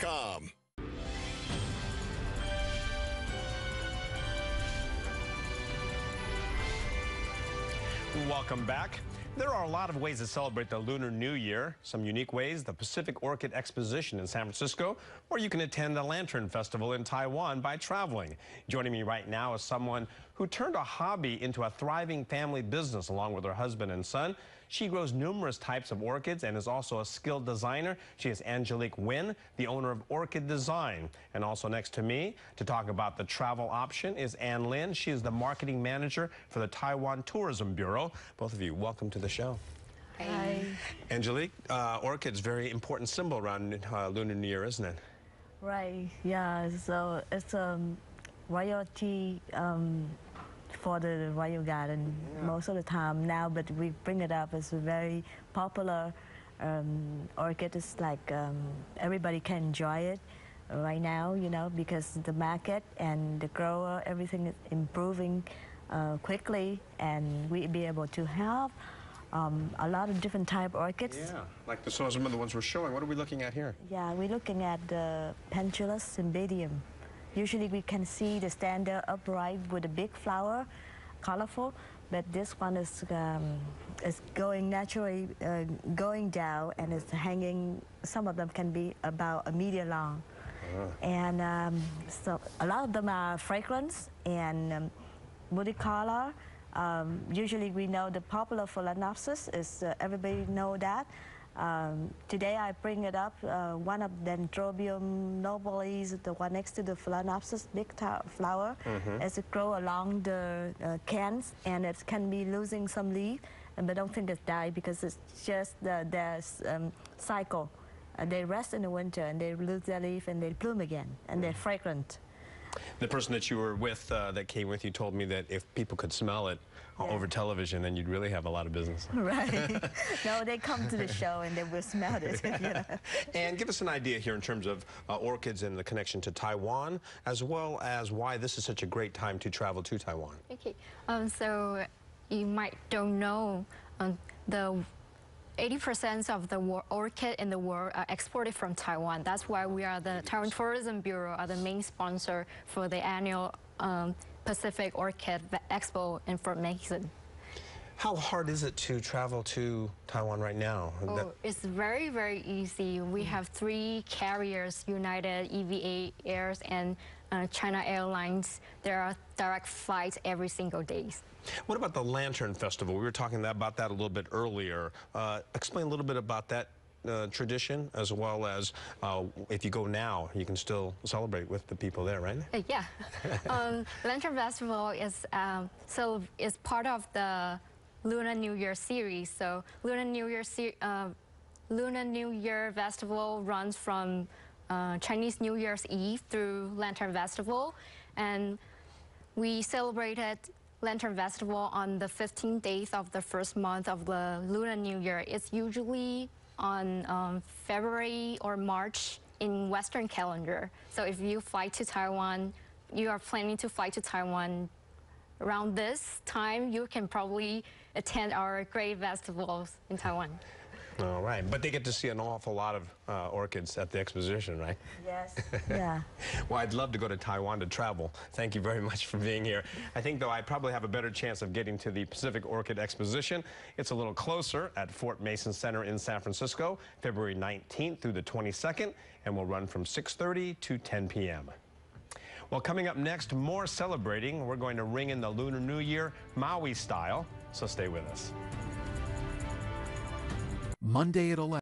TaiwanTourismBureau.com. Welcome back. There are a lot of ways to celebrate the Lunar New Year. Some unique ways: the Pacific Orchid Exposition in San Francisco, or you can attend the Lantern Festival in Taiwan by traveling. Joining me right now is someone who turned a hobby into a thriving family business along with her husband and son. She grows numerous types of orchids and is also a skilled designer. She is Angelic Nguyen, the owner of Orchid Design. And also next to me to talk about the travel option is Ann Lin. She is the marketing manager for the Taiwan Tourism Bureau. Both of you, welcome to the show. Hi. Angelique, orchid's very important symbol around Lunar New Year, isn't it? Right, yeah, so it's royalty for the royal garden most of the time now, but we bring it up as a very popular orchid. It's like everybody can enjoy it right now, you know, because the market and the grower, everything is improving quickly, and we be able to have a lot of different type of orchids. Yeah, like some of the ones we're showing. What are we looking at here? Yeah, we're looking at the pendulous cymbidium. Usually we can see the standard upright with a big flower, colorful, but this one is going naturally, going down, and it's hanging. Some of them can be about a meter long. And so a lot of them are fragrance and multicolor. Usually we know the popular Phalaenopsis is, everybody know that. Today I bring it up, one of Dendrobium nobilis, the one next to the Phalaenopsis, big flower, as it grow along the cans, and it can be losing some leaf, but I don't think it's died because it's just their cycle. They rest in the winter and they lose their leaf and they bloom again, and they're fragrant. The person that you were with, that came with you, told me that if people could smell it over television, then you'd really have a lot of business. Right. No, they come to the show and they will smell it. You know? And give us an idea here in terms of orchids and the connection to Taiwan, as well as why this is such a great time to travel to Taiwan. Okay, so you might don't know the 80% of the orchid in the world are exported from Taiwan. That's why we are the Taiwan Tourism Bureau are the main sponsor for the annual Pacific Orchid Expo in Fort Mason. How hard is it to travel to Taiwan right now? Oh, it's very, very easy. We have 3 carriers, United, EVA Airs, and China Airlines. There are direct flights every single day. What about the Lantern Festival? We were talking about that a little bit earlier. Explain a little bit about that tradition, as well as if you go now, you can still celebrate with the people there, right? Yeah. Lantern Festival is is part of the Lunar New Year series. So Lunar New Year Festival runs from Chinese New Year's Eve through Lantern Festival, and we celebrated Lantern Festival on the 15th day of the first month of the Lunar New Year. It's usually on February or March in Western calendar. So if you fly to Taiwan, you are planning to fly to Taiwan around this time, you can probably attend our great festivals in Taiwan. All right, but they get to see an awful lot of orchids at the exposition, right? Yes, yeah. Well, I'd love to go to Taiwan to travel. Thank you very much for being here. I think, though, I probably have a better chance of getting to the Pacific Orchid Exposition. It's a little closer at Fort Mason Center in San Francisco, February 19th through the 22nd, and will run from 6:30 to 10 p.m. Well, coming up next, more celebrating. We're going to ring in the Lunar New Year Maui style, so stay with us. Monday at 11.